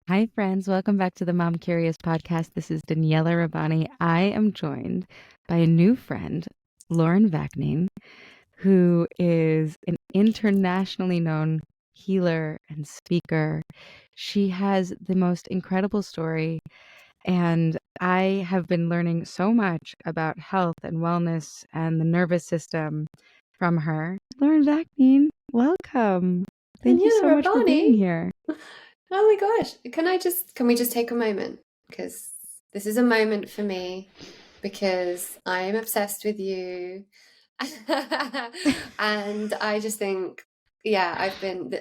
Hi, friends. Welcome back to the Mom Curious podcast. This is Danielle and I am joined by a new friend, Lauren Vaknin, who is an internationally known healer and speaker. She has the most incredible story, and I have been learning so much about health and wellness and the nervous system from her. Lauren Vaknin, welcome. Thank you Danielle so much for being Rabbani. here. Oh my gosh. Can we just take a moment? Because this is a moment for me because I am obsessed with you. And I just think, yeah,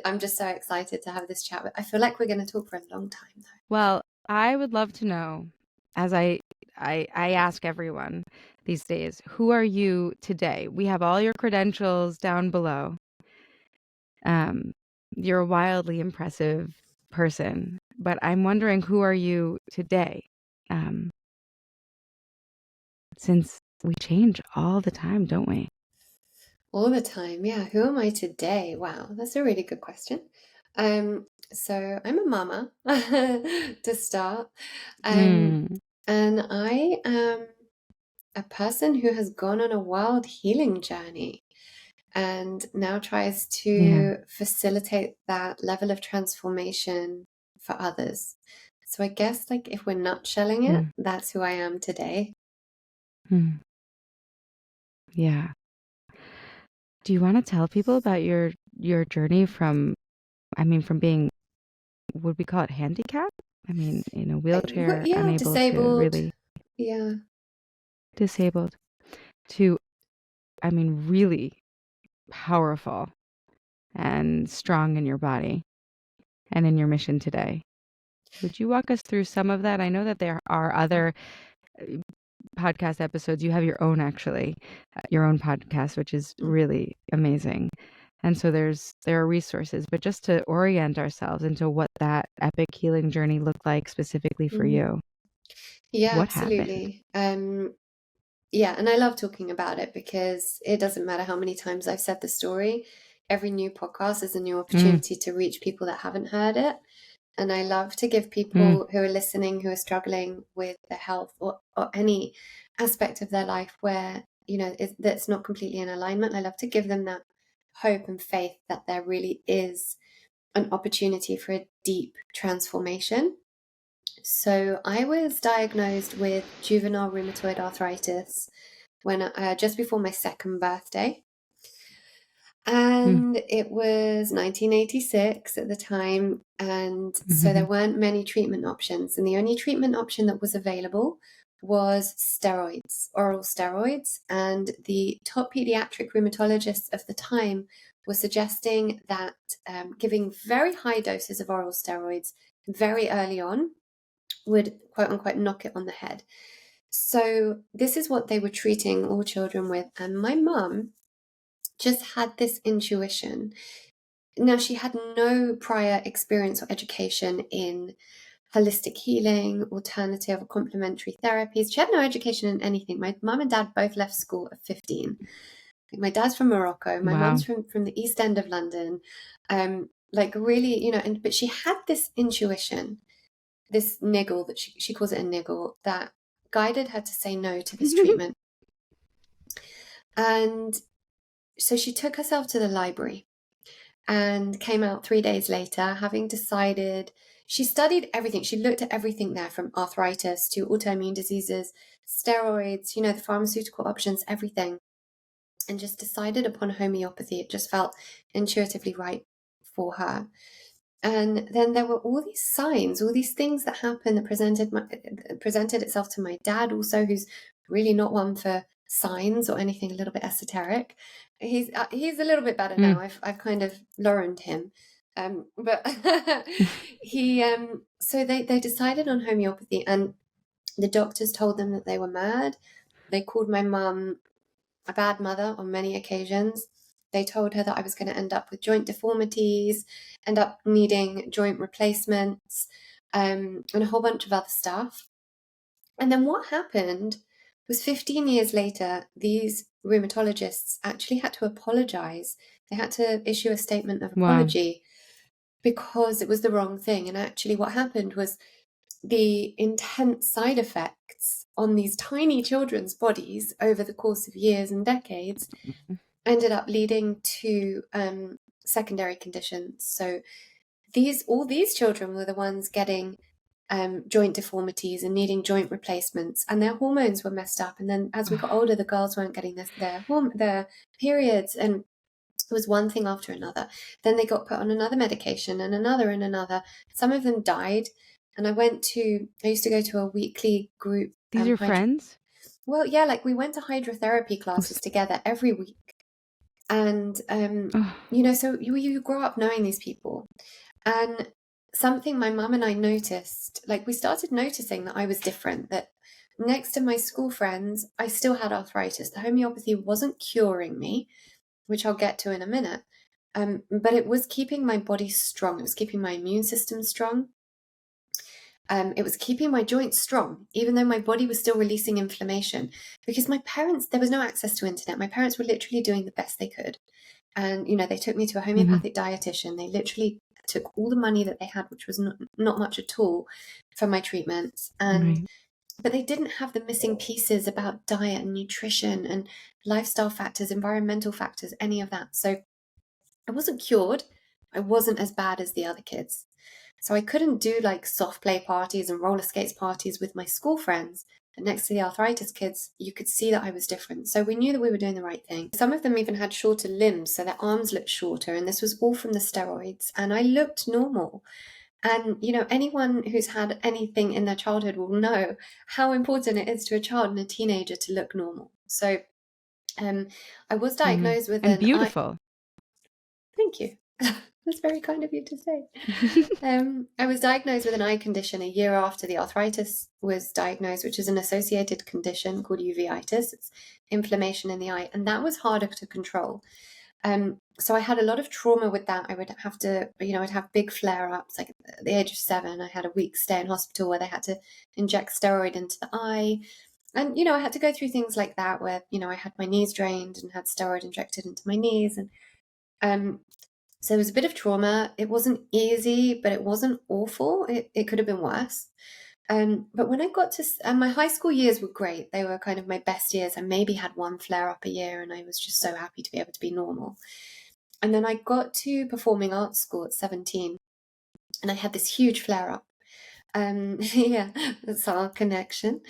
I'm just so excited to have this chat. I feel like we're going to talk for a long time though. Well, I would love to know, as I ask everyone these days, who are you today? We have all your credentials down below. Um, you're a wildly impressive person, but I'm wondering, who are you today? Um, since we change all the time, don't we? All the time. Yeah. Who am I today? Wow, that's a really good question. So I'm a mama to start. Um, Mm, and I am a person who has gone on a wild healing journey and now tries yeah. to facilitate that level of transformation for others. So I guess like if we're nutshelling it, Mm, that's who I am today. mm, yeah. Do you want to tell people about your journey from being, would we call it handicap? I mean, in a wheelchair, Yeah, unable to disabled. really, Yeah. disabled, to, really powerful and strong in your body and in your mission today. Would you walk us through some of that? I know that there are other uh, podcast episodes. You have your own, actually, your own podcast, which is really amazing. And so there are resources, but just to orient ourselves into what that epic healing journey looked like specifically for Mhm. you, Yeah, what happened? absolutely. Yeah, and I love talking about it because it doesn't matter how many times I've said the story. Every new podcast is a new Mm, opportunity to reach people that haven't heard it. And I love to give mm, people who are listening, who are struggling with their health or any aspect of their life where, that's not completely in alignment. I love to give them that hope and faith that there really is an opportunity for a deep transformation. So I was diagnosed with juvenile rheumatoid arthritis when just before my second birthday. mm, And it was 1986 at the time. And so there mhm. weren't many treatment options. And the only treatment option that was available was steroids, oral steroids. And the top pediatric rheumatologists of the time were suggesting that giving very high doses of oral steroids very early on would, quote unquote, knock it on the head. So this is what they were treating all children with. And my mum just had this intuition. Now, she had no prior experience or education in holistic healing, alternative or complementary therapies. She had no education in anything. My mum and dad both left school at 15. My dad's from Morocco. My Wow. mum's from the East End of London. Like really, but she had this intuition, this niggle that she calls it a niggle, that guided her to say no to this treatment. And so she took herself to the library and came out 3 days later, having decided. She studied everything. She looked at everything there, from arthritis to autoimmune diseases, steroids, the pharmaceutical options, everything, and just decided upon homeopathy. It just felt intuitively right for her. And then there were all these signs, all these things that happened that presented itself to my dad also, who's really not one for signs or anything a little bit esoteric. He's a little bit better Mm, now. I've kind of learned him. But he so they decided on homeopathy, and the doctors told them that they were mad. They called my mum a bad mother on many occasions. They told her that I was going to end up with joint deformities, end up needing joint replacements, and a whole bunch of other stuff. And then what happened was 15 years later, these rheumatologists actually had to apologize. They had to issue a statement of wow. apology because it was the wrong thing. And actually what happened was the intense side effects on these tiny children's bodies over the course of years and decades ended up leading to secondary conditions. So all these children were the ones getting joint deformities and needing joint replacements, and their hormones were messed up. And then as we got older, the girls weren't getting their periods, and it was one thing after another. Then they got put on another medication and another and another. Some of them died. And I used to go to a weekly group. These are friends? Well, yeah, like we went to hydrotherapy classes together every week. And, so you grow up knowing these people. And something my mum and I noticed, like we started noticing that I was different, that next to my school friends, I still had arthritis. The homeopathy wasn't curing me, which I'll get to in a minute. But it was keeping my body strong. It was keeping my immune system strong. It was keeping my joints strong, even though my body was still releasing inflammation. Because there was no access to internet. My parents were literally doing the best they could. And, they took me to a homeopathic dietitian. They literally took all the money that they had, which was not much at all, for my treatments. But they didn't have the missing pieces about diet and nutrition and lifestyle factors, environmental factors, any of that. So I wasn't cured. I wasn't as bad as the other kids. So I couldn't do like soft play parties and roller skates parties with my school friends. And next to the arthritis kids, you could see that I was different. So we knew that we were doing the right thing. Some of them even had shorter limbs, so their arms looked shorter. And this was all from the steroids. And I looked normal. And, anyone who's had anything in their childhood will know how important it is to a child and a teenager to look normal. So I was diagnosed with and beautiful. Thank you. That's very kind of you to say. I was diagnosed with an eye condition a year after the arthritis was diagnosed, which is an associated condition called uveitis. It's inflammation in the eye, and that was harder to control. So I had a lot of trauma with that. I would have to, I'd have big flare-ups. Like at the age of 7, I had a week stay in hospital where they had to inject steroid into the eye. And, I had to go through things like that where, I had my knees drained and had steroid injected into my knees. And so it was a bit of trauma. It wasn't easy, but it wasn't awful. It could have been worse. But when I got to my high school years were great. They were kind of my best years. I maybe had one flare up a year, and I was just so happy to be able to be normal. And then I got to performing arts school at 17, and I had this huge flare up. Yeah, that's our connection.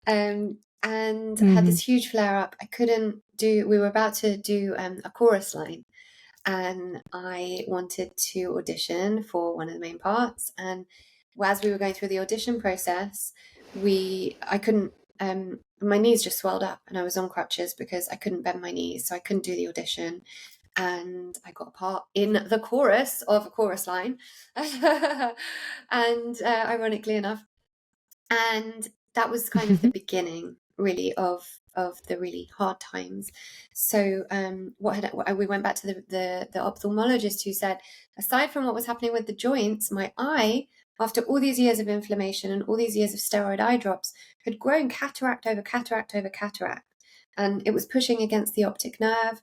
And had this huge flare up. We were about to do a chorus line. And I wanted to audition for one of the main parts. And as we were going through the audition process, I couldn't, my knees just swelled up, and I was on crutches because I couldn't bend my knees. So I couldn't do the audition. And I got a part in the chorus of a chorus line. And ironically enough. And that was kind of the beginning, really, of the really hard times. So we went back to the ophthalmologist, who said, aside from what was happening with the joints, my eye, after all these years of inflammation and all these years of steroid eye drops, had grown cataract over cataract over cataract. And it was pushing against the optic nerve,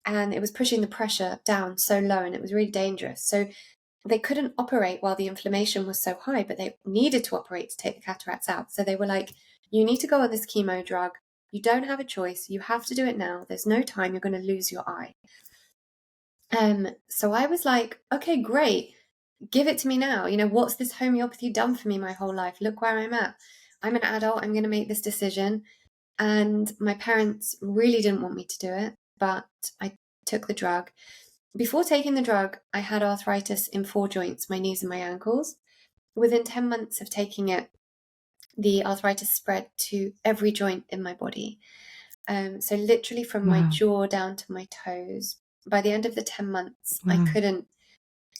and it was pushing the pressure down so low, and it was really dangerous. So they couldn't operate while the inflammation was so high, but they needed to operate to take the cataracts out. So they were like, you need to go on this chemo drug. You don't have a choice. You have to do it now. There's no time. You're going to lose your eye. So I was like, okay, great. Give it to me now. What's this homeopathy done for me my whole life? Look where I'm at. I'm an adult. I'm going to make this decision. And my parents really didn't want me to do it, but I took the drug. Before taking the drug, I had arthritis in 4 joints, my knees and my ankles. Within 10 months of taking it, the arthritis spread to every joint in my body. So literally from my jaw down to my toes. By the end of the 10 months,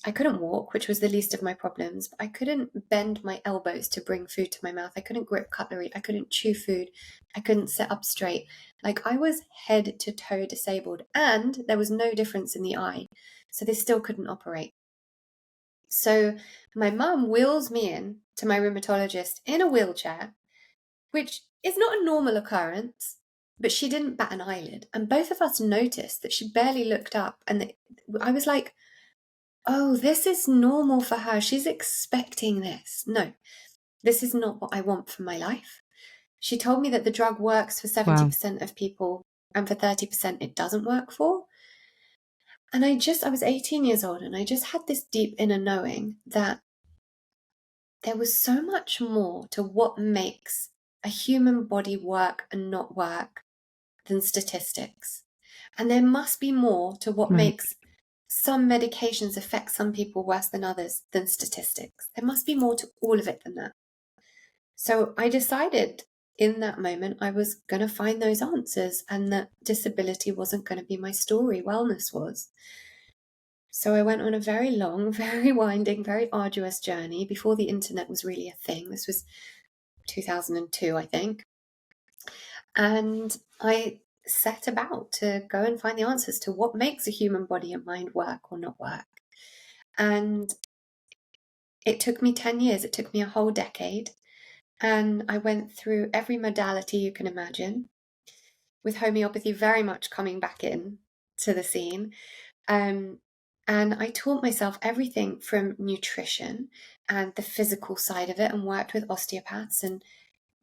I couldn't walk, which was the least of my problems. But I couldn't bend my elbows to bring food to my mouth. I couldn't grip cutlery. I couldn't chew food. I couldn't sit up straight. Like, I was head to toe disabled, and there was no difference in the eye. So they still couldn't operate. So my mum wheels me in to my rheumatologist in a wheelchair, which is not a normal occurrence, but she didn't bat an eyelid. And both of us noticed that she barely looked up. And I was like, oh, this is normal for her. She's expecting this. No, this is not what I want for my life. She told me that the drug works for 70% of people and for 30% it doesn't work for. And I was 18 years old and I just had this deep inner knowing that there was so much more to what makes a human body work and not work than statistics. And there must be more to what Right. makes some medications affect some people worse than others than statistics. There must be more to all of it than that. So I decided in that moment I was going to find those answers and that disability wasn't going to be my story, wellness was. So I went on a very long, very winding, very arduous journey before the internet was really a thing. This was 2002, I think. And I set about to go and find the answers to what makes a human body and mind work or not work. And it took me 10 years. It took me a whole decade. And I went through every modality you can imagine, with homeopathy very much coming back in to the scene. And I taught myself everything from nutrition and the physical side of it, and worked with osteopaths and,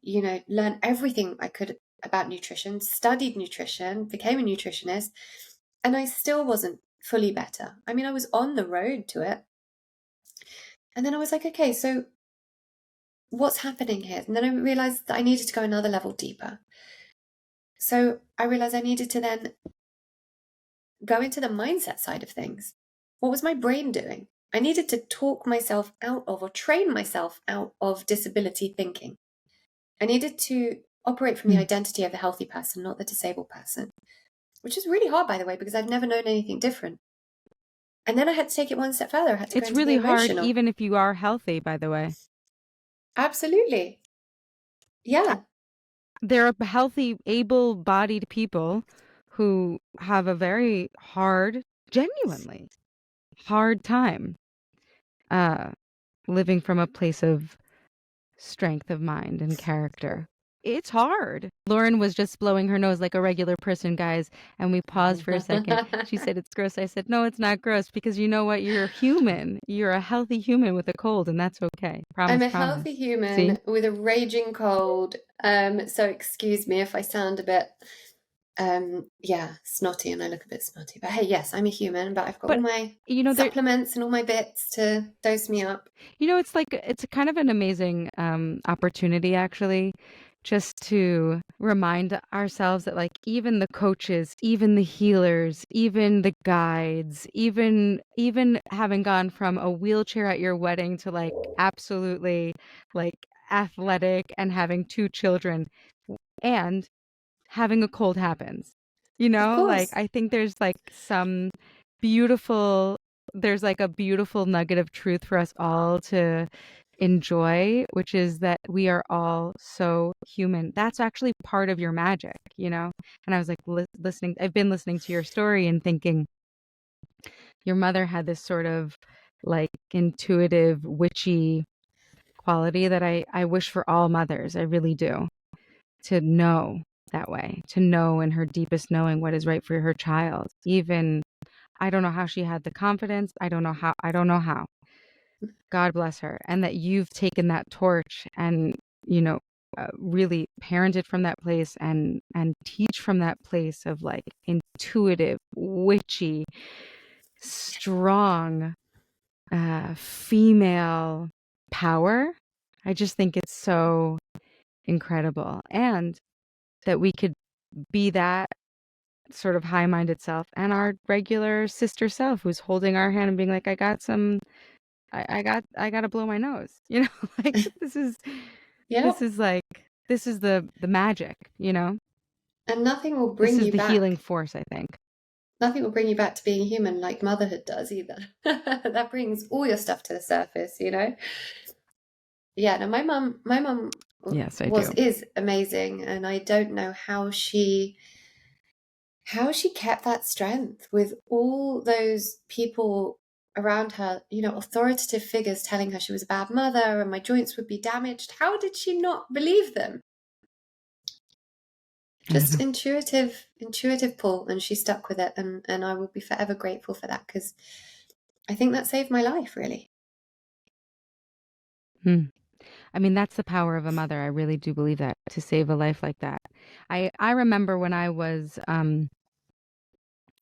learned everything I could about nutrition, studied nutrition, became a nutritionist, and I still wasn't fully better. I mean, I was on the road to it. And then I was like, okay, so what's happening here? And then I realized that I needed to go another level deeper. So I realized I needed to then go into the mindset side of things. What was my brain doing? I needed to talk myself out of, or train myself out of, disability thinking. I needed to operate from the identity of the healthy person, not the disabled person, which is really hard, by the way, because I've never known anything different. And then I had to take it one step further. I had to go It's into the really hard, emotional. even if you are healthy, by the way. Absolutely. Yeah. There are healthy, able-bodied people who have a very hard, genuinely hard time living from a place of strength of mind and character. It's hard. Lauren was just blowing her nose like a regular person, guys, and we paused for a second. She said it's gross. I said, no, it's not gross, because you know what? You're human. You're a healthy human with a cold, and that's okay. I'm Promise, a promise. healthy See? human with a raging cold. So excuse me if I sound a bit, snotty, and I look a bit snotty. But hey, yes, I'm a human, but I've got all But, my there, supplements and all my bits to dose me up. it's like, it's kind of an amazing opportunity, actually, just to remind ourselves that, like, even the coaches, even the healers, even the guides, even having gone from a wheelchair at your wedding to, like, absolutely, like, athletic and having 2 children and having a cold happens. Of Like, course. I think there's like beautiful there's like a beautiful nugget of truth for us all to enjoy, which is that we are all so human. That's actually part of your magic, And I was like listening, I've been listening to your story and thinking your mother had this sort of like intuitive, witchy quality that I wish for all mothers. I really do. To know that way, to know in her deepest knowing what is right for her child. Even, I don't know how she had the confidence. I don't know how. God bless her. And that you've taken that torch and, really parented from that place and teach from that place of like intuitive, witchy, strong, female power. I just think it's so incredible. And that we could be that sort of high-minded self and our regular sister self who's holding our hand and being like, I got to blow my nose, like Yeah. this is the magic, And nothing will this bring is you the healing back. force, I think. Nothing will bring you back to being human like motherhood does either. That brings all your stuff to the surface. Yeah, no, my mum Yes, I do. is amazing, and I don't know how she kept that strength with all those people around her, authoritative figures telling her she was a bad mother and my joints would be damaged. How did she not believe them? I don't Just know. intuitive pull, and she stuck with it, and I will be forever grateful for that, because I think that saved my life, really. Hmm. I mean, that's the power of a mother. I really do believe that, to save a life like that. I remember when I was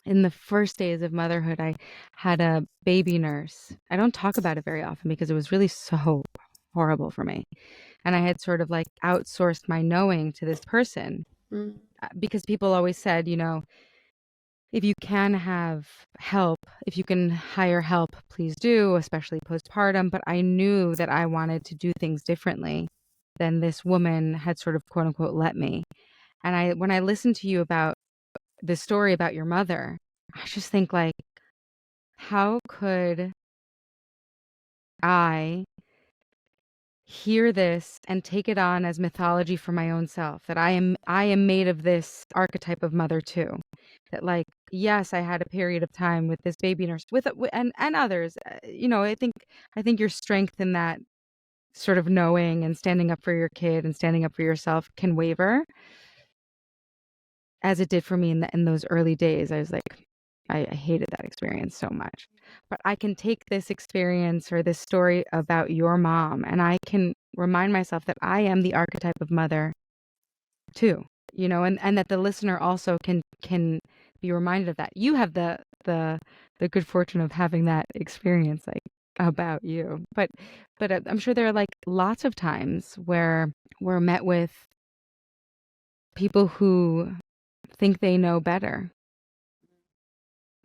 in the first days of motherhood, I had a baby nurse. I don't talk about it very often because it was really so horrible for me. And I had sort of like outsourced my knowing to this person Mm. because people always said, if you can have help, if you can hire help, please do, especially postpartum. But I knew that I wanted to do things differently than this woman had sort of quote unquote let me. And when I listened to you about the story about your mother, I just think like, how could I hear this and take it on as mythology for my own self, that I am made of this archetype of mother too, that like, yes, I had a period of time with this baby nurse and others, I think your strength in that sort of knowing and standing up for your kid and standing up for yourself can waver, as it did for me in those early days. I was like, I hated that experience so much. But I can take this experience or this story about your mom, and I can remind myself that I am the archetype of mother too, and that the listener also can be reminded of that. You have the good fortune of having that experience, like, about you. But I'm sure there are like lots of times where we're met with people who think they know better.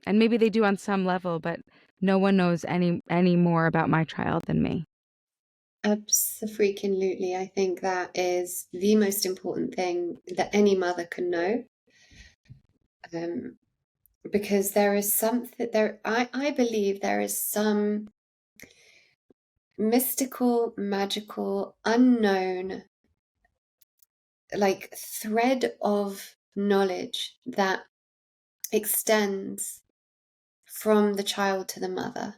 And maybe they do on some level, but no one knows any more about my child than me. Absolutely. I think that is the most important thing that any mother can know. Um, because there is something there, I believe there is some mystical, magical, unknown, like thread of knowledge that extends from the child to the mother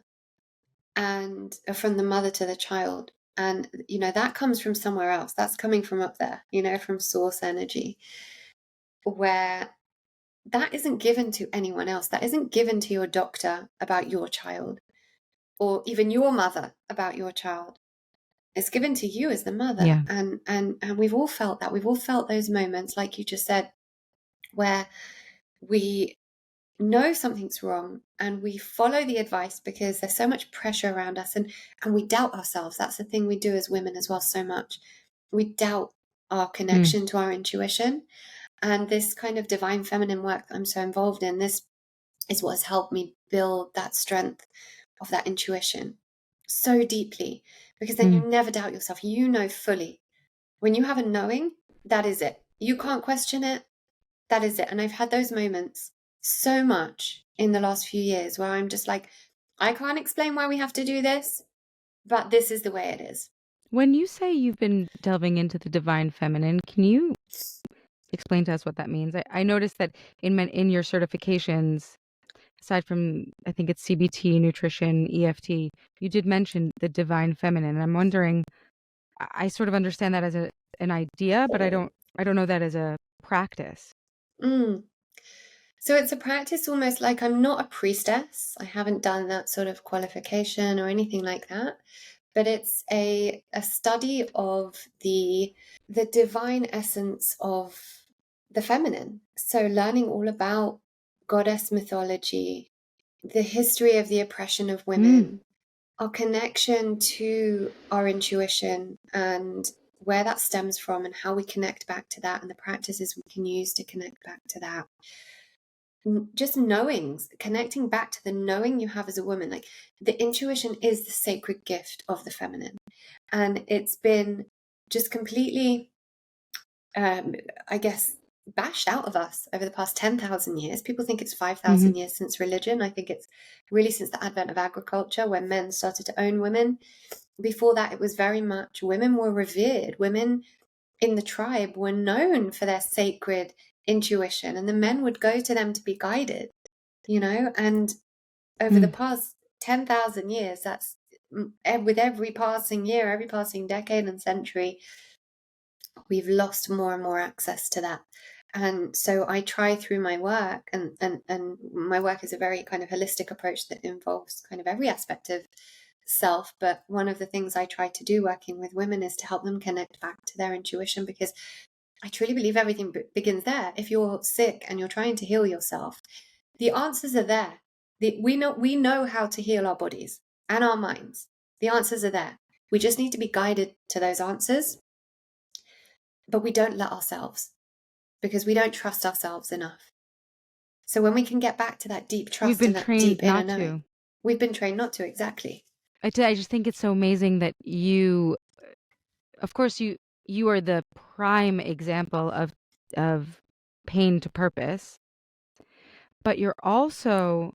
and from the mother to the child. And, that comes from somewhere else. That's coming from up there, from source energy, where that isn't given to anyone else. That isn't given to your doctor about your child or even your mother about your child. It's given to you as the mother. Yeah. And we've all felt that. We've all felt those moments, like you just said, where we know something's wrong and we follow the advice because there's so much pressure around us, and we doubt ourselves. That's the thing we do as women as well, so much. We doubt our Mm, connection to our intuition. And this kind of divine feminine work that I'm so involved in, this is what has helped me build that strength of that intuition so deeply, because then you mm, never doubt yourself. You know fully. When you have a knowing, that is it. You can't question it. That is it. And I've had those moments so much in the last few years where I'm just like, I can't explain why we have to do this, but this is the way it is. when you say you've been delving into the divine feminine, can you explain to us what that means? I noticed that in your certifications, aside from, I think it's CBT, nutrition, EFT, you did mention the divine feminine. And I'm wondering, I sort of understand that as an idea, but I don't know that as a practice. Mm. So it's a practice almost like I'm not a priestess. I haven't done that sort of qualification or anything like that. But it's a study of the divine essence of the feminine. So learning all about goddess mythology, the history of the oppression of Mm, women, our connection to our intuition and where that stems from and how we connect back to that and the practices we can use to connect back to that. Just knowing, connecting back to the knowing you have as a woman. Like, the intuition is the sacred gift of the feminine, and it's been just completely, I guess, bashed out of us over the past 10,000 years. People think it's 5,000 hmm years since religion. I think it's really since the advent of agriculture, when men started to own women. Before that, it was very much women were revered. Women in the tribe were known for their sacred intuition, and the men would go to them to be guided, and over the mm, past 10,000 years, that's with every passing year, every passing decade and century, we've lost more and more access to that. And so I try through my work, and my work is a very kind of holistic approach that involves kind of every aspect of self. But one of the things I try to do working with women is to help them connect back to their intuition, because I truly believe everything begins there. If you're sick and you're trying to heal yourself, the answers are there. We know how to heal our bodies and our minds. The answers are there. We just need to be guided to those answers, but we don't let ourselves, because we don't trust ourselves enough. So when we can get back to that deep We've trust been and that deep trained inner not knowing, to. we've been trained not to. Exactly. I just think it's so amazing that you, of course, you are the prime example of pain to purpose, but you're also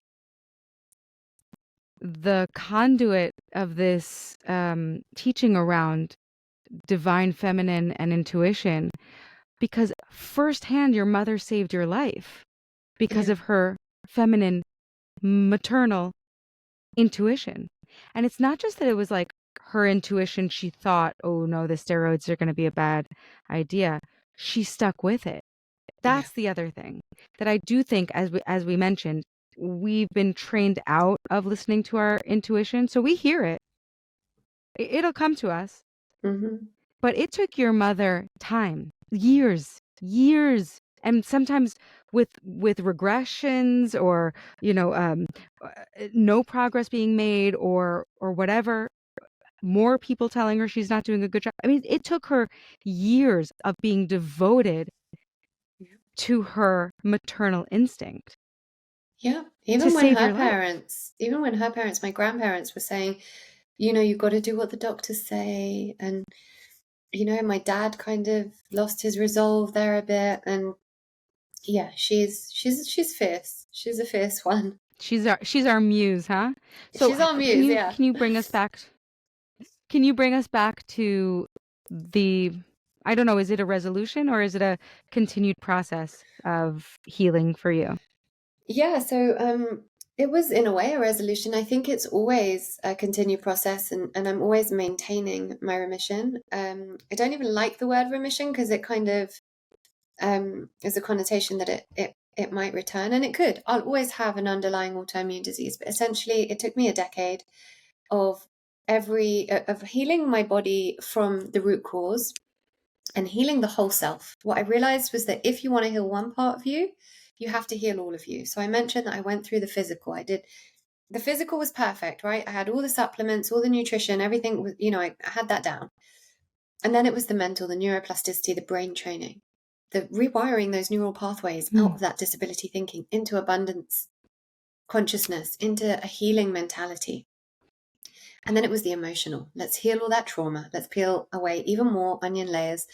the conduit of this teaching around divine feminine and intuition, because firsthand your mother saved your life because Yeah. of her feminine maternal intuition. And it's not just that it was like her intuition, she thought, oh no, the steroids are going to be a bad idea. She stuck with it. Yeah. That's the other thing that I do think, as we mentioned, we've been trained out of listening to our intuition. So we hear it. It'll come to us. Mm-hmm. But it took your mother time, years, and sometimes with regressions, or no progress being made, or whatever. More people telling her she's not doing a good job. I mean, it took her years of being devoted to her maternal instinct Yeah. to Even when save her your life. parents, my grandparents were saying, you've got to do what the doctors say. And, my dad kind of lost his resolve there a bit. And yeah, she's fierce. She's a fierce one. She's our muse, huh? So She's our can muse, you yeah. can you bring us back? Can you bring us back to the, I don't know, is it a resolution or is it a continued process of healing for you? Yeah, so it was in a way a resolution. I think it's always a continued process, and I'm always maintaining my remission. I don't even like the word remission, because it kind of is a connotation that it might return, and it could. I'll always have an underlying autoimmune disease, but essentially it took me a decade of of healing my body from the root cause and healing the whole self. What I realized was that if you want to heal one part of you, you have to heal all of you. So I mentioned that I went through the physical. The physical was perfect, right? I had all the supplements, all the nutrition, everything was, I had that down. And then it was the mental, the neuroplasticity, the brain training, the rewiring those neural pathways out Mm. of that disability thinking into abundance consciousness, into a healing mentality. And then it was the emotional. Let's heal all that trauma. Let's peel away even more onion layers.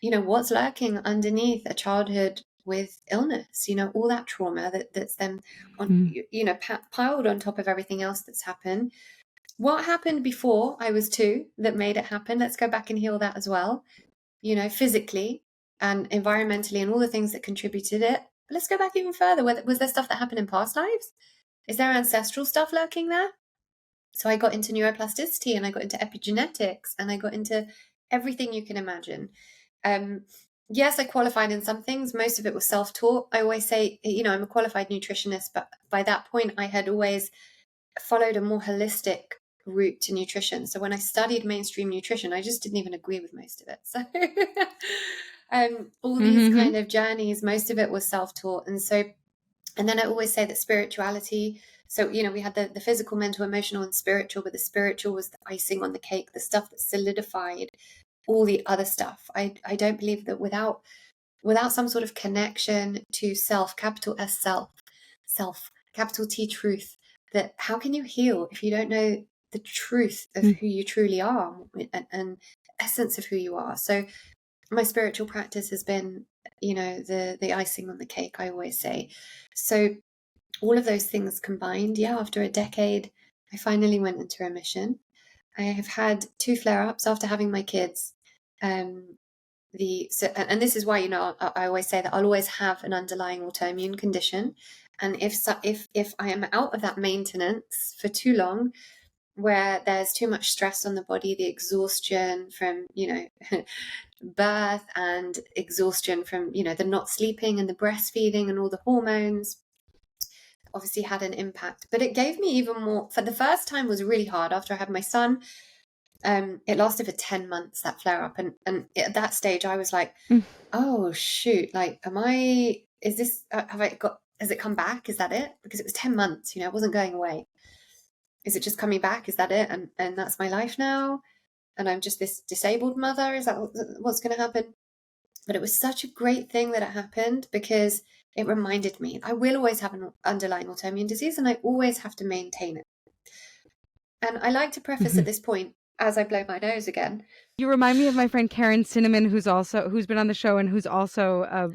What's lurking underneath a childhood with illness, all that trauma that's then on, Mm. piled on top of everything else that's happened. What happened before I was 2 that made it happen? Let's go back and heal that as well, physically and environmentally, and all the things that contributed it. But let's go back even further. Was there stuff that happened in past lives? Is there ancestral stuff lurking there? So I got into neuroplasticity, and I got into epigenetics, and I got into everything you can imagine. Yes, I qualified in some things. Most of it was self-taught. I always say, I'm a qualified nutritionist, but by that point I had always followed a more holistic route to nutrition. So when I studied mainstream nutrition, I just didn't even agree with most of it. So all these Mm-hmm. kind of journeys, most of it was self-taught. And then I always say that spirituality, so, we had the physical, mental, emotional, and spiritual, but the spiritual was the icing on the cake, the stuff that solidified all the other stuff. I don't believe that without some sort of connection to self, capital S self, capital T truth, that how can you heal if you don't know the truth of Mm. who you truly are, and essence of who you are? So my spiritual practice has been, the icing on the cake, I always say. So all of those things combined, after a decade, I finally went into remission. I have had 2 flare-ups after having my kids. And this is why, I always say that I'll always have an underlying autoimmune condition. And if I am out of that maintenance for too long, where there's too much stress on the body, the exhaustion from, birth and exhaustion from, the not sleeping and the breastfeeding and all the hormones obviously had an impact. But it gave me even more. For the first time was really hard after I had my son. It lasted for 10 months, that flare up. And at that stage I was like, oh shoot, like, has it come back? Is that it? Because it was 10 months, it wasn't going away. Is it just coming back? Is that it? And that's my life now? And I'm just this disabled mother? Is that what's going to happen? But it was such a great thing that it happened, because it reminded me I will always have an underlying autoimmune disease and I always have to maintain it. And I like to preface at this point, as I blow my nose again. You remind me of my friend Karen Cinnamon, who's been on the show and who's also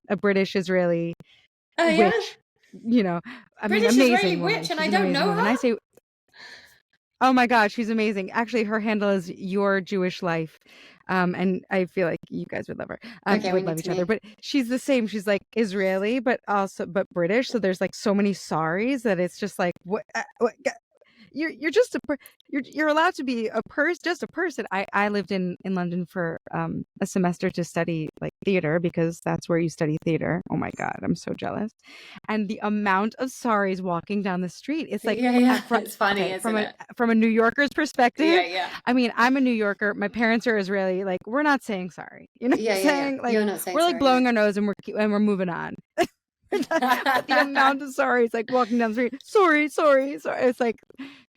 a British Israeli witch. British amazing Israeli woman. witch, and I don't know her. And I say, oh my God, she's amazing. Actually, her handle is Your Jewish Life. And I feel like you guys would love her. Would love each other. But she's the same. She's like Israeli, but British. So there's like so many sorries that it's just like, what you're just you're allowed to be just a person. I lived in London for a semester to study like theater, because that's where you study theater. Oh my God, I'm so jealous. And the amount of sorries walking down the street, it's like, it's funny, isn't from a New Yorker's perspective. Yeah. I mean, I'm a New Yorker. My parents are Israeli. Like, we're not saying sorry. You know what I'm saying? Like, you're not saying we're like sorry, blowing our nose and we're moving on. But the amount of sorries, like walking down the street, sorry. It's like,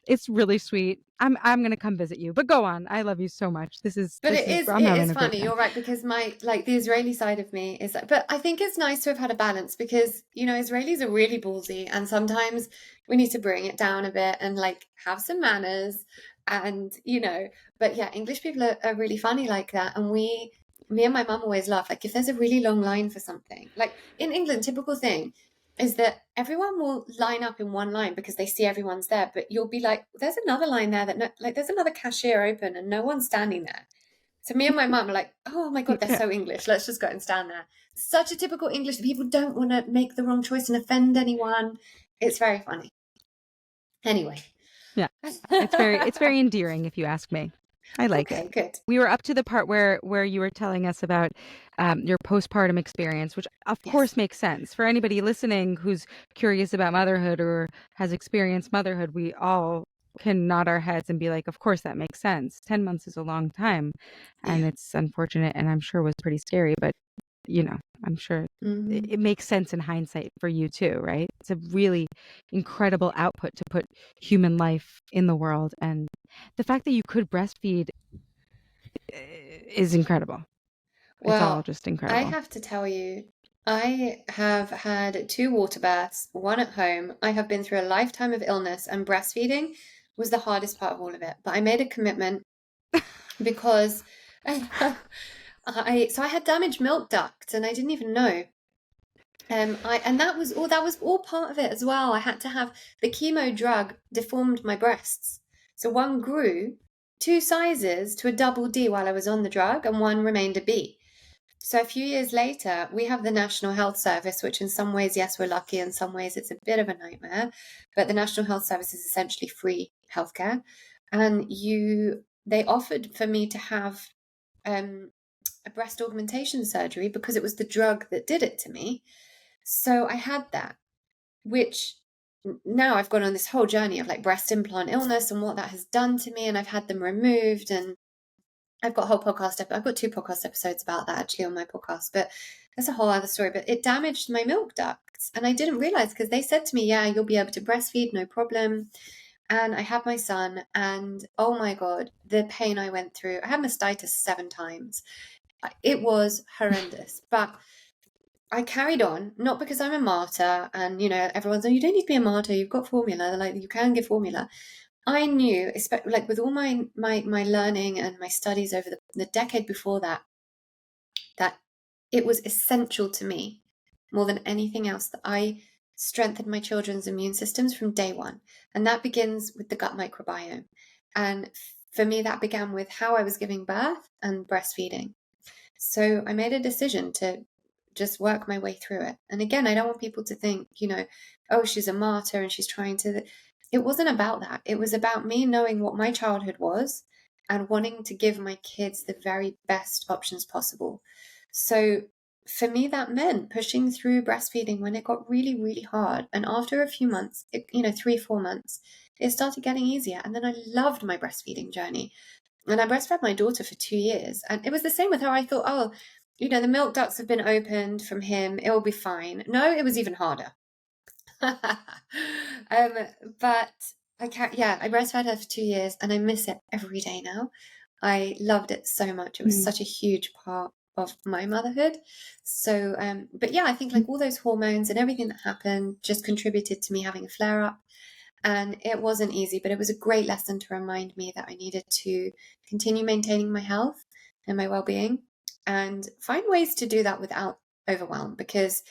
it's really sweet. I'm gonna come visit you. But go on. I love you so much. It is funny. You're right, because the Israeli side of me is like, but I think it's nice to have had a balance, because Israelis are really ballsy, and sometimes we need to bring it down a bit and like have some manners, and but yeah, English people are really funny like that. And me and my mum always laugh, like, if there's a really long line for something, like in England, typical thing is that everyone will line up in one line because they see everyone's there, but you'll be like, there's another line there there's another cashier open and no one's standing there. So me and my mum are like, oh my God, they're so English, let's just go and stand there. Such a typical English that people don't want to make the wrong choice and offend anyone. It's very funny. Anyway. Yeah, it's very endearing, if you ask me. I like it. Good. We were up to the part where you were telling us about your postpartum experience, which of course makes sense for anybody listening who's curious about motherhood or has experienced motherhood. We all can nod our heads and be like, of course that makes sense. 10 months is a long time, and it's unfortunate, and I'm sure was pretty scary, but I'm sure it makes sense in hindsight for you too, right? It's a really incredible output to put human life in the world. And the fact that you could breastfeed is incredible. Well, it's all just incredible. I have to tell you, I have had 2 water births, 1 at home. I have been through a lifetime of illness, and breastfeeding was the hardest part of all of it. But I made a commitment because I had damaged milk ducts and I didn't even know. And that was all part of it as well. I had to have the chemo drug deformed my breasts. So one grew 2 sizes to a double D while I was on the drug, and one remained a B. So a few years later, we have the National Health Service, which in some ways, yes, we're lucky. In some ways, it's a bit of a nightmare. But the National Health Service is essentially free healthcare. And they offered for me to have a breast augmentation surgery because it was the drug that did it to me. So I had that, which now I've gone on this whole journey of like breast implant illness and what that has done to me. And I've had them removed, and I've got a whole I've got 2 podcast episodes about that actually on my podcast, but that's a whole other story. But it damaged my milk ducts, and I didn't realize, because they said to me, yeah, you'll be able to breastfeed, no problem. And I had my son, and oh my God, the pain I went through. I had mastitis 7 times. It was horrendous, but I carried on, not because I'm a martyr and, everyone's like, you don't need to be a martyr, you've got formula. They're like, you can give formula. I knew, especially like with all my learning and my studies over the decade before that it was essential to me more than anything else that I strengthened my children's immune systems from day one. And that begins with the gut microbiome. And for me, that began with how I was giving birth and breastfeeding. So I made a decision to just work my way through it. And again, I don't want people to think, oh, she's a martyr and she's trying to... It wasn't about that. It was about me knowing what my childhood was and wanting to give my kids the very best options possible. So for me, that meant pushing through breastfeeding when it got really, really hard. And after a few months, 3-4 months, it started getting easier. And then I loved my breastfeeding journey. And I breastfed my daughter for 2 years. And it was the same with her. I thought, oh, the milk ducts have been opened from him. It will be fine. No, it was even harder. But I can't, yeah, I breastfed her for 2 years and I miss it every day now. I loved it so much. It was such a huge part of my motherhood. So, but yeah, I think like all those hormones and everything that happened just contributed to me having a flare up. And it wasn't easy, but it was a great lesson to remind me that I needed to continue maintaining my health and my well-being and find ways to do that without overwhelm. Because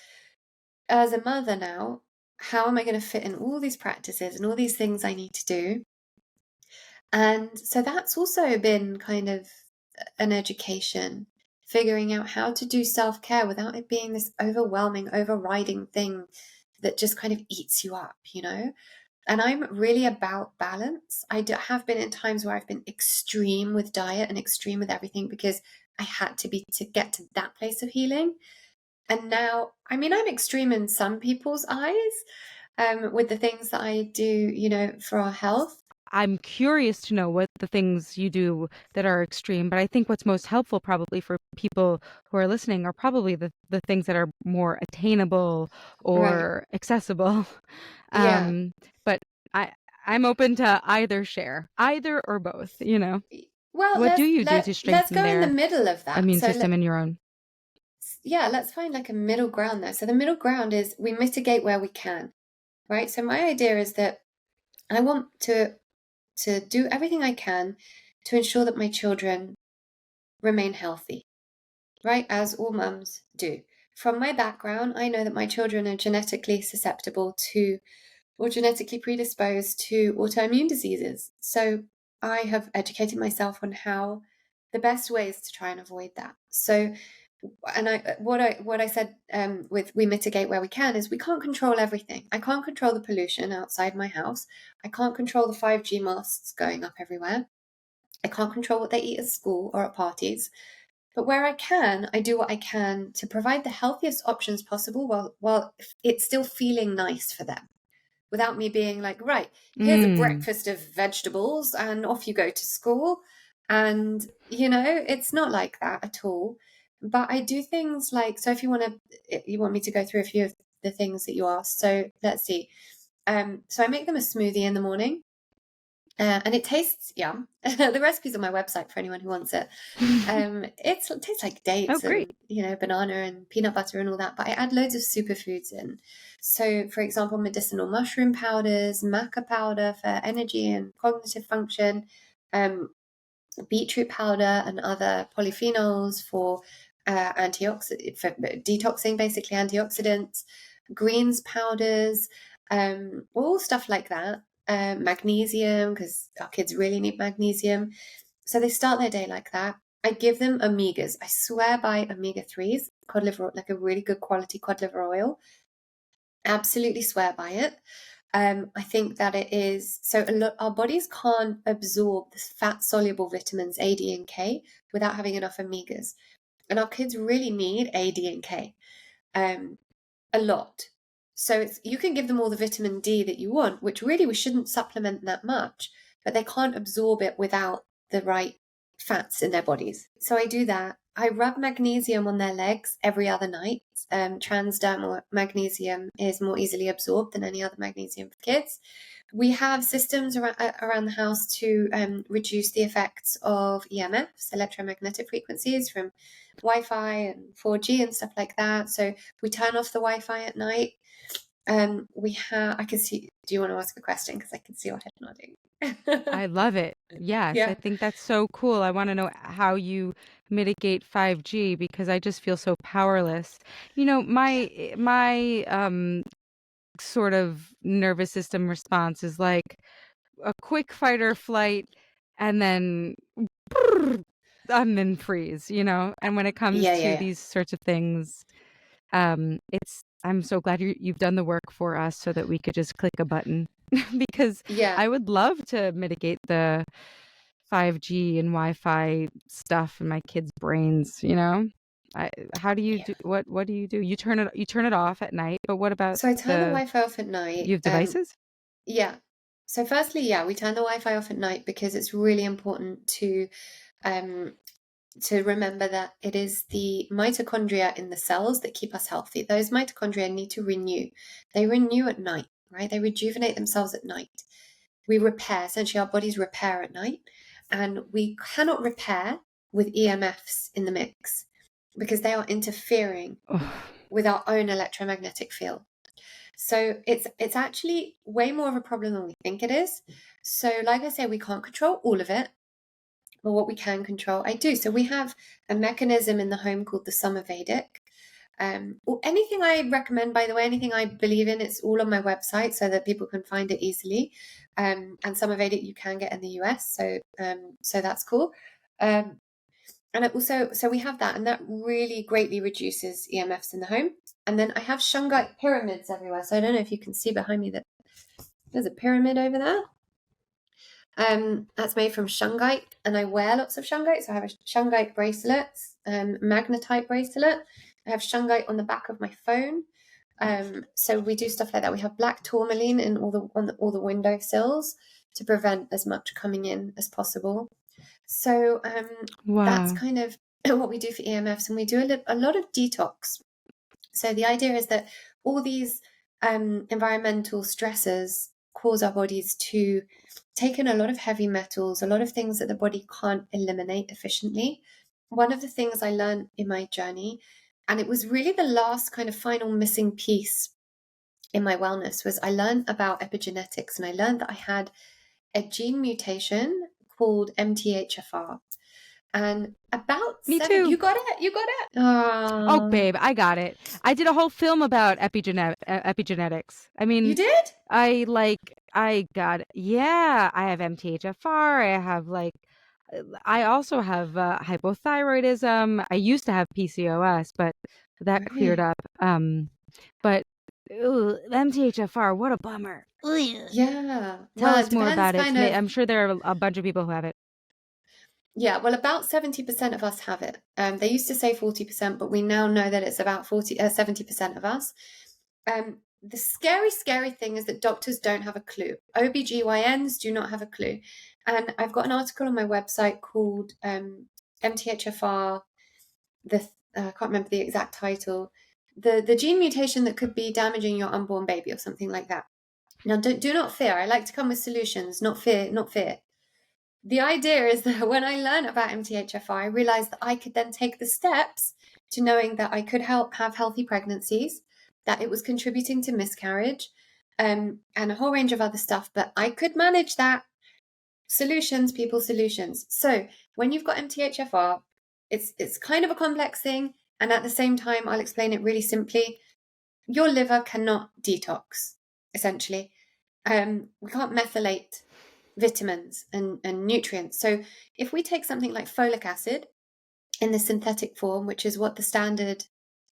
as a mother now, how am I going to fit in all these practices and all these things I need to do? And so that's also been kind of an education, figuring out how to do self-care without it being this overwhelming, overriding thing that just kind of eats you up, And I'm really about balance. I have been in times where I've been extreme with diet and extreme with everything because I had to be to get to that place of healing. And now, I mean, I'm extreme in some people's eyes with the things that I do, for our health. I'm curious to know what the things you do that are extreme, but I think what's most helpful probably for people who are listening are probably the things that are more attainable Right. or accessible. Yeah. But I'm open to either or both. Well, What do you do to let's strengthen go in the their middle of that. immune So system in your own? yeah, let's find like a middle ground there. So the middle ground is we mitigate where we can, right? So my idea is that I want to do everything I can to ensure that my children remain healthy, right? As all mums do. From my background, I know that my children are genetically susceptible to or genetically predisposed to autoimmune diseases. So I have educated myself on how the best ways to try and avoid that. So, and what I said with we mitigate where we can is we can't control everything. I can't control the pollution outside my house. I can't control the 5G masts going up everywhere. I can't control what they eat at school or at parties. But where I can, I do what I can to provide the healthiest options possible while it's still feeling nice for them without me being like, right, here's a breakfast of vegetables and off you go to school. And, it's not like that at all. But I do things like, so if you want me to go through a few of the things that you asked. So let's see. So I make them a smoothie in the morning. And it tastes yum. The recipe's on my website for anyone who wants it. It tastes like Oh, dates great. and banana and peanut butter and all that, but I add loads of superfoods in. So, for example, medicinal mushroom powders, maca powder for energy and cognitive function, beetroot powder and other polyphenols for for detoxing, basically antioxidants, greens powders, all stuff like that. Magnesium, because our kids really need magnesium. So they start their day like that. I give them omegas. I swear by omega-3s, cod liver, like a really good quality cod liver oil. Absolutely swear by it. I think that it is so our bodies can't absorb the fat soluble vitamins A, D, and K without having enough omegas, and our kids really need A, D, and K a lot. So you can give them all the vitamin D that you want, which really we shouldn't supplement that much, but they can't absorb it without the right fats in their bodies. So I do that. I rub magnesium on their legs every other night. Transdermal magnesium is more easily absorbed than any other magnesium for kids. We have systems around the house to reduce the effects of EMFs, electromagnetic frequencies from Wi-Fi and 4G and stuff like that. So we turn off the Wi-Fi at night. I can see, do you want to ask a question? Because I can see your head nodding. I love it. Yes, I Yeah. think that's so cool. I want to know how you mitigate 5G because I just feel so powerless. Yeah. My sort of nervous system response is like a quick fight or flight and then I'm in freeze. And when it comes Yeah, to yeah, these sorts of things, I'm so glad you've done the work for us so that we could just click a button because yeah. I would love to mitigate the 5G and Wi-Fi stuff in my kids' brains, you know? How do you Yeah. do what do? You turn it off at night, but what about So I turn the Wi-Fi off at you night. have devices? Yeah. So firstly, yeah, we turn the Wi-Fi off at night because it's really important um, to remember that it is the mitochondria in the cells that keep us healthy. Those mitochondria need to renew. They renew at night, right? They rejuvenate themselves at night. We repair, essentially our bodies repair at night, and we cannot repair with EMFs in the mix because they are interfering Oh, with our own electromagnetic field. So it's actually way more of a problem than we think it is. So like I say, we can't control all of it, but what we can control, I do. So we have a mechanism in the home called the Summer Vedic. Or anything I recommend, by the way, anything I believe in, it's all on my website so that people can find it easily. And Summer Vedic you can get in the US, so that's cool. And it also, so we have that, and that really greatly reduces EMFs in the home. And then I have shungite pyramids everywhere. So I don't know if you can see behind me that there's a pyramid over there. That's made from shungite, and I wear lots of shungite. So I have a shungite bracelet, magnetite bracelet. I have shungite on the back of my phone. So we do stuff like that. We have black tourmaline in all the window sills to prevent as much coming in as possible. So that's wow. kind of what we do for EMFs, and we do a lot of detox. So the idea is that all these environmental stresses cause our bodies to take in a lot of heavy metals, a lot of things that the body can't eliminate efficiently. One of the things I learned in my journey, and it was really the last kind of final missing piece in my wellness, was I learned about epigenetics, and I learned that I had a gene mutation called MTHFR. And about Me seven, too. you got it? You got it? Oh, Oh, babe, I got it. I did a whole film about epigenetics. I you mean, did? I got, yeah, I have MTHFR. I have I also have hypothyroidism. I used to have PCOS, but that cleared Right. up. But MTHFR, what a bummer. Ugh. Yeah. Tell Well, it us more depends about it. kind of. I'm sure there are a bunch of people who have it. Yeah, well, about 70% of us have it. They used to say 40%, but we now know that it's about 70% of us. The scary thing is that doctors don't have a clue. OBGYNs do not have a clue. And I've got an article on my website called MTHFR, I can't remember the exact title, the gene mutation that could be damaging your unborn baby or something like that. Now, do not fear. I like to come with solutions, not fear, not fear. The idea is that when I learned about MTHFR, I realized that I could then take the steps to knowing that I could help have healthy pregnancies, that it was contributing to miscarriage, and a whole range of other stuff, but I could manage that. Solutions, people, solutions. So when you've got MTHFR, it's kind of a complex thing, and at the same time, I'll explain it really simply. Your liver cannot detox, essentially. We can't methylate vitamins and nutrients. So if we take something like folic acid in the synthetic form, which is what the standard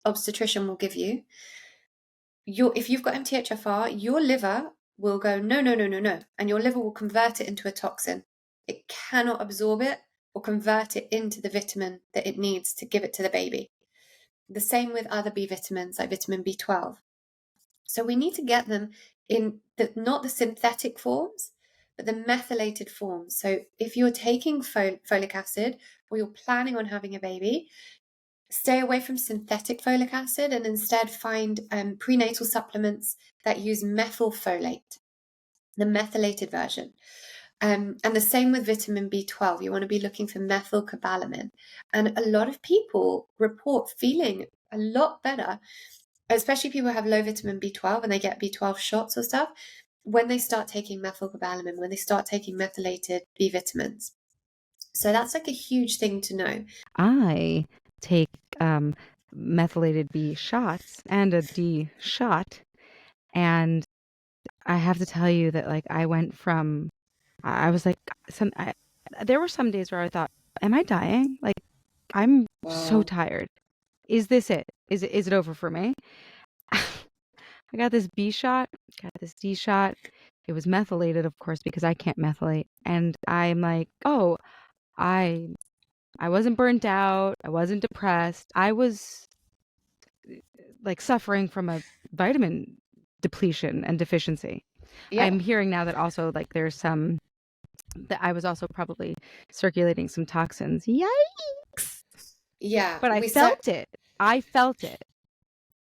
obstetrician will give you, if you've got MTHFR, your liver will go, no, no, no, no, no. And your liver will convert it into a toxin. It cannot absorb it or convert it into the vitamin that it needs to give it to the baby. The same with other B vitamins like vitamin B12. So we need to get them in not the synthetic forms, but the methylated forms. So if you're taking folic acid or you're planning on having a baby, stay away from synthetic folic acid and instead find prenatal supplements that use methylfolate, the methylated version. And the same with vitamin B12. You want to be looking for methylcobalamin. And a lot of people report feeling a lot better, especially people who have low vitamin B12 and they get B12 shots or stuff, when they start taking methylcobalamin, when they start taking methylated B vitamins. So that's like a huge thing to know. I take methylated B shots and a D shot, and I have to tell you that I went from I was like there were some days where I thought, am I dying? Like I'm so Wow. tired. Is this it? Is it over for me? I got this B shot, got this D shot. It was methylated, of course, because I can't methylate. And I'm like, oh, I wasn't burnt out. I wasn't depressed. I was like suffering from a vitamin depletion and deficiency. I'm Yep. hearing now that also like there's some that I was also probably circulating some toxins. Yikes! Yeah, But I felt it. I felt it.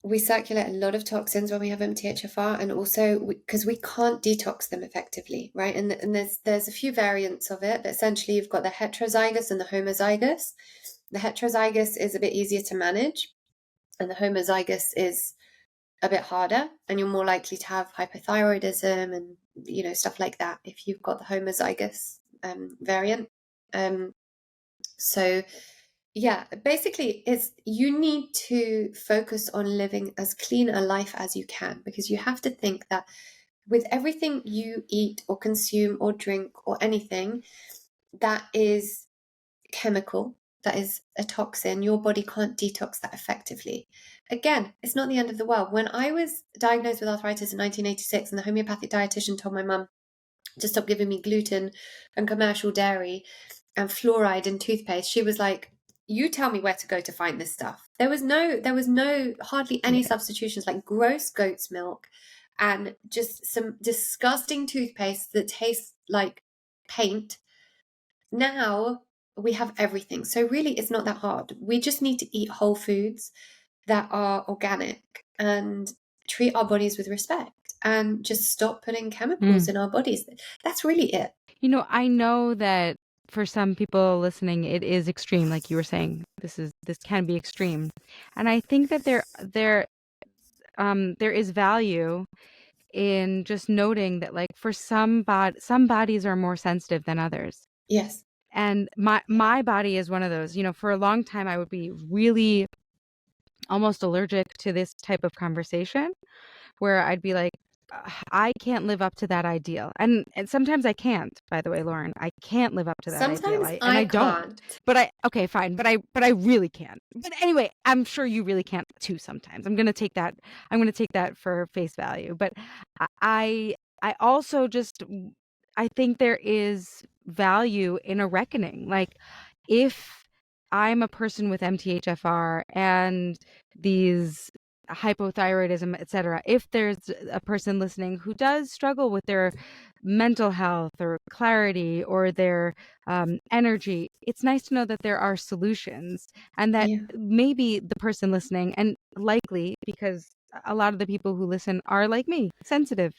we circulate a lot of toxins when we have MTHFR, and also because we can't detox them effectively, right? And there's a few variants of it, but essentially you've got the heterozygous and the homozygous. The heterozygous is a bit easier to manage, and the homozygous is a bit harder, and you're more likely to have hypothyroidism and stuff like that if you've got the homozygous variant. So yeah, basically it's you need to focus on living as clean a life as you can, because you have to think that with everything you eat or consume or drink or anything that is chemical, that is a toxin, your body can't detox that effectively. Again, it's not the end of the world. When I was diagnosed with arthritis in 1986 and the homeopathic dietitian told my mum to stop giving me gluten and commercial dairy and fluoride in toothpaste, she was like, you tell me where to go to find this stuff. There was hardly any substitutions, like gross goat's milk and just some disgusting toothpaste that tastes like paint. Now we have everything. So really it's not that hard. We just need to eat whole foods that are organic and treat our bodies with respect and just stop putting chemicals in our bodies. That's really it. I know that for some people listening, it is extreme, like you were saying. This can be extreme, and I think that there is value in just noting that, like, for some bodies are more sensitive than others, Yes. and my body is one of those. For a long time, I would be really almost allergic to this type of conversation, where I'd be like, I can't live up to that ideal. And sometimes I can't, by the way, Lauren. I can't live up to that ideal. Sometimes And I I don't. can't. But okay, fine. But I really can't. But anyway, I'm sure you really can't too sometimes. I'm gonna take that for face value. But I I also just I think there is value in a reckoning. Like, if I'm a person with MTHFR and these hypothyroidism, etc. If there's a person listening who does struggle with their mental health or clarity or their energy, it's nice to know that there are solutions, and that Yeah. maybe the person listening, and likely because a lot of the people who listen are like me, sensitive.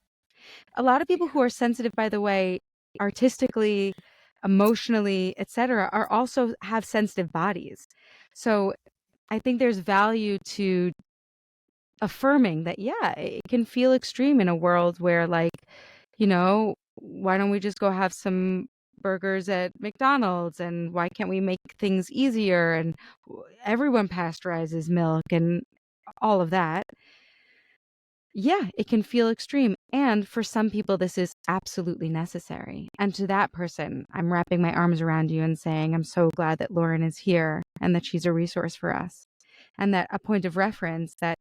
A lot of people who are sensitive, by the way, artistically, emotionally, etc., are also have sensitive bodies. So I think there's value to affirming that, yeah, it can feel extreme in a world where, like, why don't we just go have some burgers at McDonald's, and why can't we make things easier, and everyone pasteurizes milk and all of that. Yeah, it can feel extreme, and for some people this is absolutely necessary. And to that person, I'm wrapping my arms around you and saying I'm so glad that Lauren is here and that she's a resource for us, and that a point of reference that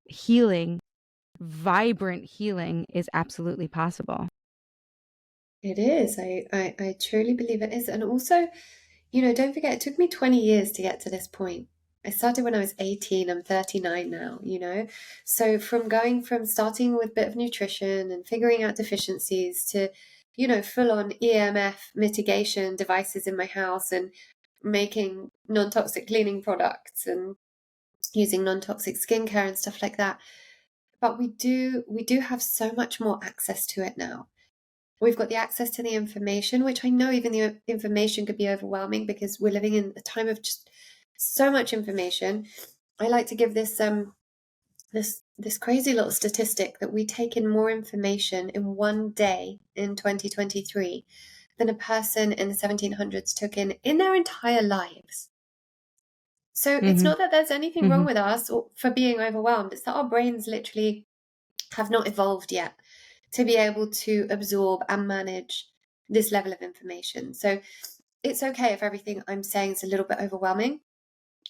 healing, vibrant healing, is absolutely possible. It is. I truly believe it is. And also, don't forget, it took me 20 years to get to this point. I started when I was 18. I'm 39 now. So from starting with a bit of nutrition and figuring out deficiencies to, full on EMF mitigation devices in my house and making non-toxic cleaning products and using non-toxic skincare and stuff like that. But we do have so much more access to it now. We've got the access to the information, which I know even the information could be overwhelming because we're living in a time of just so much information. I like to give this this crazy little statistic that we take in more information in one day in 2023 than a person in the 1700s took in their entire lives. So it's Mm-hmm. not that there's anything Mm-hmm. wrong with us or for being overwhelmed. It's that our brains literally have not evolved yet to be able to absorb and manage this level of information. So it's okay if everything I'm saying is a little bit overwhelming.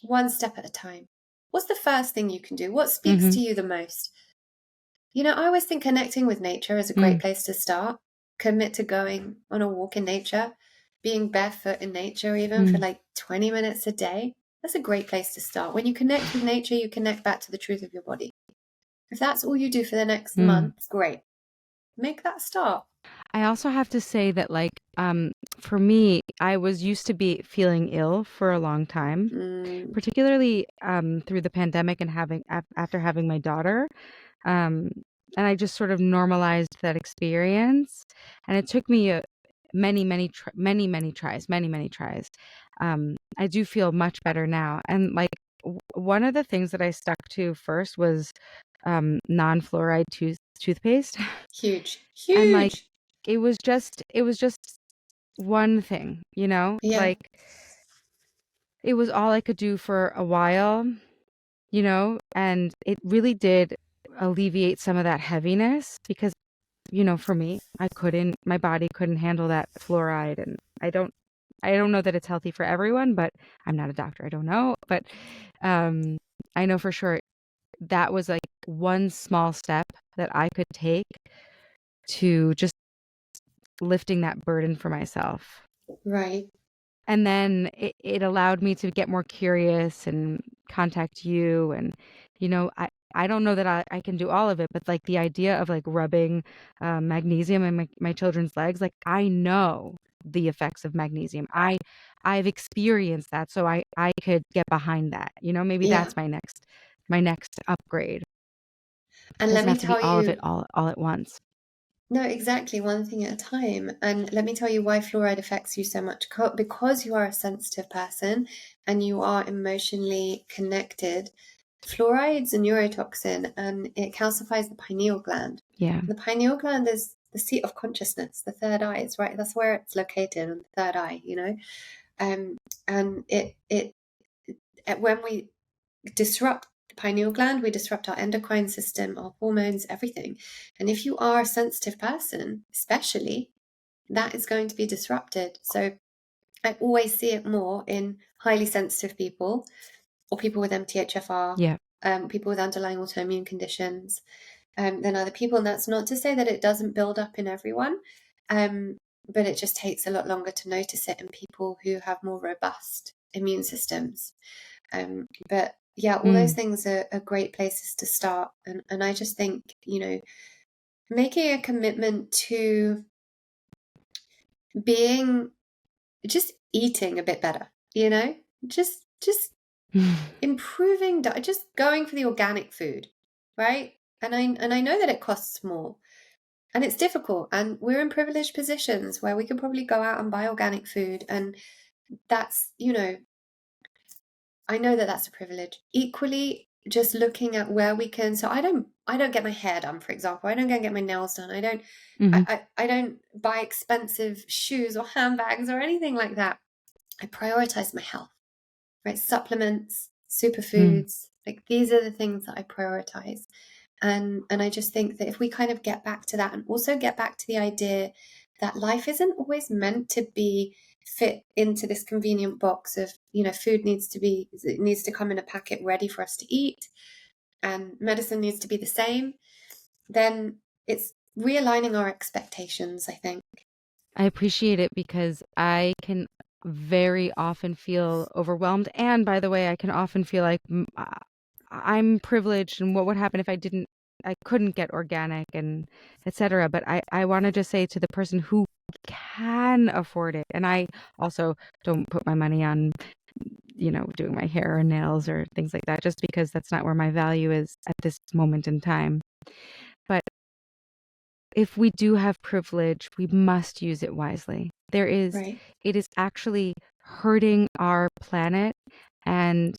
One step at a time. What's the first thing you can do? What speaks Mm-hmm. to you the most? I always think connecting with nature is a great place to start. Commit to going on a walk in nature, being barefoot in nature, even for like 20 minutes a day. That's a great place to start. When you connect with nature, you connect back to the truth of your body. If that's all you do for the next month, great. Make that start. I also have to say that, like, for me, I was used to be feeling ill for a long time, particularly through the pandemic and after having my daughter. And I just sort of normalized that experience. And it took me many tries. I do feel much better now. And like one of the things that I stuck to first was non-fluoride toothpaste. Huge. And like Huge. it was just one thing, Yeah. like it was all I could do for a while, and it really did alleviate some of that heaviness because, for me, my body couldn't handle that fluoride. And I don't know that it's healthy for everyone, but I'm not a doctor. I don't know. But I know for sure that was like one small step that I could take to just lifting that burden for myself. Right. And then it allowed me to get more curious and contact you. And, I don't know that I can do all of it, but like the idea of like rubbing magnesium in my children's legs, like I know the effects of magnesium. I've experienced that. So I could get behind that. Maybe Yeah. that's my next upgrade. And let Doesn't me have to be tell all of you, it all at once. no, exactly, one thing at a time. And let me tell you why fluoride affects you so much. Because you are a sensitive person and you are emotionally connected, fluoride's a neurotoxin and it calcifies the pineal gland. Yeah. The pineal gland is the seat of consciousness, the third eye. It's right. That's where it's located, on the third eye. And when we disrupt the pineal gland, we disrupt our endocrine system, our hormones, everything. And if you are a sensitive person, especially, that is going to be disrupted. So I always see it more in highly sensitive people or people with MTHFR, Yeah. people with underlying autoimmune conditions than other people. And that's not to say that it doesn't build up in everyone, but it just takes a lot longer to notice it in people who have more robust immune systems. But yeah, all those things are great places to start. And I just think, making a commitment to being, just eating a bit better, just improving, just going for the organic food, right? And I know that it costs more and it's difficult, and we're in privileged positions where we could probably go out and buy organic food, and that's, I know that that's a privilege. Equally, just looking at where we can. So I don't get my hair done, for example. I don't go and get my nails done. I don't buy expensive shoes or handbags or anything like that. I prioritize my health, right? Supplements, superfoods, like these are the things that I prioritize. And I just think that if we kind of get back to that, and also get back to the idea that life isn't always meant to be fit into this convenient box of, food needs to come in a packet ready for us to eat, and medicine needs to be the same, then it's realigning our expectations, I think. I appreciate it because I can very often feel overwhelmed. And by the way, I can often feel like I'm privileged, and what would happen if I couldn't get organic and etc. But I want to just say to the person who can afford it, and I also don't put my money on, doing my hair or nails or things like that, just because that's not where my value is at this moment in time. But if we do have privilege, we must use it wisely. Right. It is actually hurting our planet and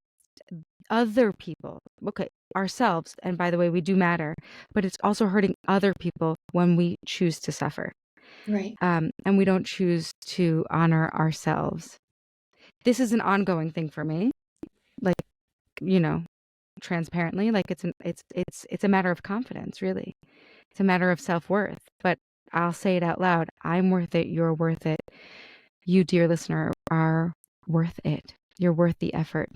other people. Okay, ourselves. And by the way, we do matter, but it's also hurting other people when we choose to suffer. Right. And we don't choose to honor ourselves. This is an ongoing thing for me. Like, transparently, like it's a matter of confidence, really. It's a matter of self-worth. But I'll say it out loud. I'm worth it. You're worth it. You, dear listener, are worth it. You're worth the effort.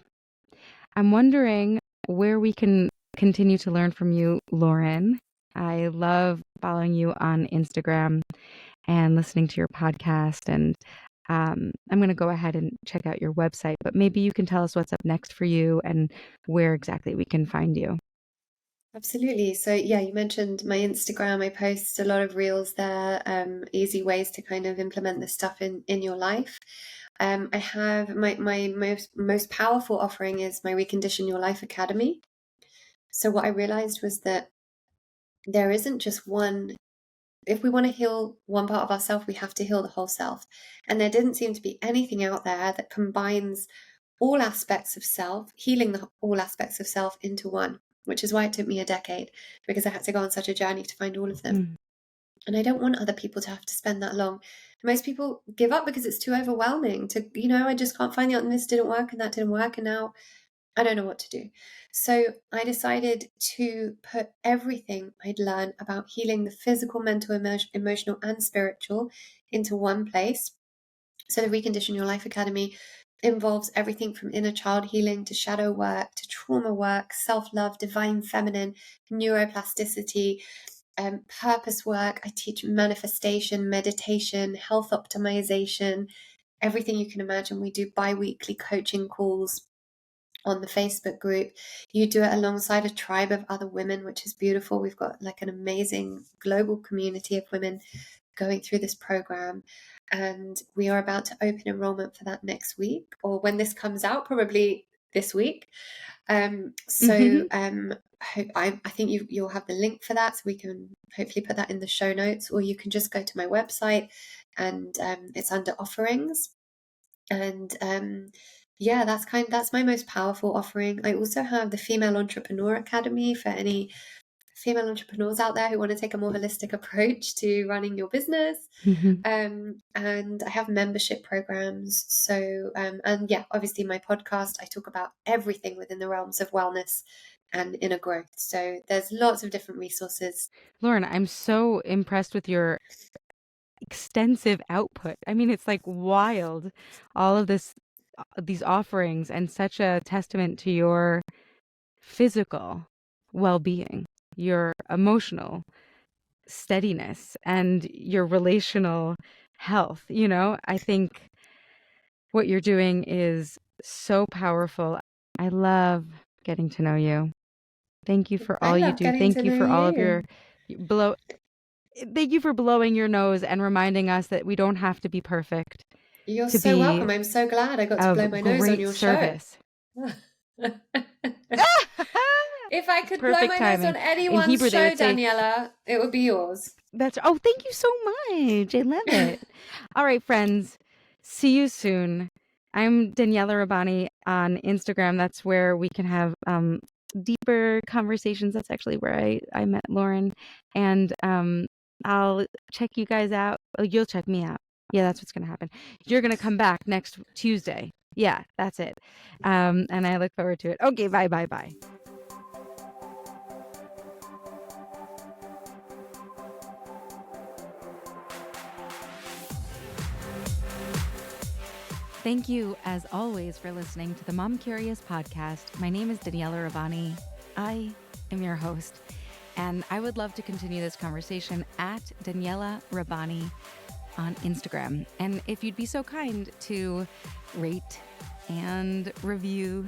I'm wondering where we can continue to learn from you, Lauren. I love following you on Instagram and listening to your podcast. And I'm going to go ahead and check out your website, but maybe you can tell us what's up next for you and where exactly we can find you. Absolutely. So yeah, you mentioned my Instagram. I post a lot of reels there, easy ways to kind of implement this stuff in your life. I have my most powerful offering is my Recondition Your Life Academy. So what I realized was that there isn't just one. If we want to heal one part of ourself, we have to heal the whole self. And there didn't seem to be anything out there that combines all aspects of self, healing all aspects of self into one, which is why it took me a decade, because I had to go on such a journey to find all of them. And I don't want other people to have to spend that long. Most people give up because it's too overwhelming to, I just can't find the and this didn't work and that didn't work. And now I don't know what to do. So I decided to put everything I'd learned about healing the physical, mental, emotional, and spiritual into one place. So the Recondition Your Life Academy involves everything from inner child healing to shadow work to trauma work, self-love, divine feminine, neuroplasticity, purpose work. I teach manifestation, meditation, health optimization, everything you can imagine. We do bi-weekly coaching calls on the Facebook group. You do it alongside a tribe of other women, which is beautiful. We've got like an amazing global community of women going through this program. And we are about to open enrollment for that next week, or when this comes out, probably this week. I think you'll have the link for that, so we can hopefully put that in the show notes, or you can just go to my website and it's under offerings. And that's my most powerful offering. I also have the Female Entrepreneur Academy for any female entrepreneurs out there who want to take a more holistic approach to running your business. And I have membership programs. So, obviously my podcast, I talk about everything within the realms of wellness and inner growth. So there's lots of different resources. Lauren, I'm so impressed with your extensive output. I mean, it's like wild, all of these offerings, and such a testament to your physical well-being, your emotional steadiness, and your relational health. I think what you're doing is so powerful. I love getting to know you. Thank you for I all you love do. getting Thank to you know for all of you. your thank you for blowing your nose and reminding us that we don't have to be perfect You're to so be welcome. I'm so glad I got to blow of my nose on great your show. service. If I could blow Perfect my nose on timing. In anyone's Hebrew, they show, would say, Daniella, it would be yours. oh, thank you so much. I love it. All right, friends. See you soon. I'm Daniella Rabbani on Instagram. That's where we can have deeper conversations. That's actually where I met Lauren. And I'll check you guys out. Oh, you'll check me out. Yeah, that's what's going to happen. You're going to come back next Tuesday. Yeah, that's it. And I look forward to it. Okay, bye, bye, bye. Thank you, as always, for listening to the Mom Curious podcast. My name is Daniella Rabbani. I am your host, and I would love to continue this conversation at Daniella Rabbani on Instagram. And if you'd be so kind to rate and review,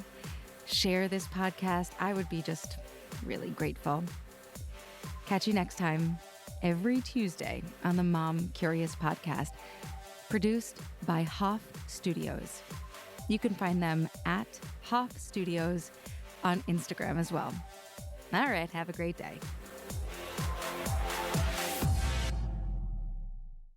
share this podcast, I would be just really grateful. Catch you next time, every Tuesday on the Mom Curious podcast, produced by Hoff Studios. You can find them at Hoff Studios on Instagram as well. All right, have a great day.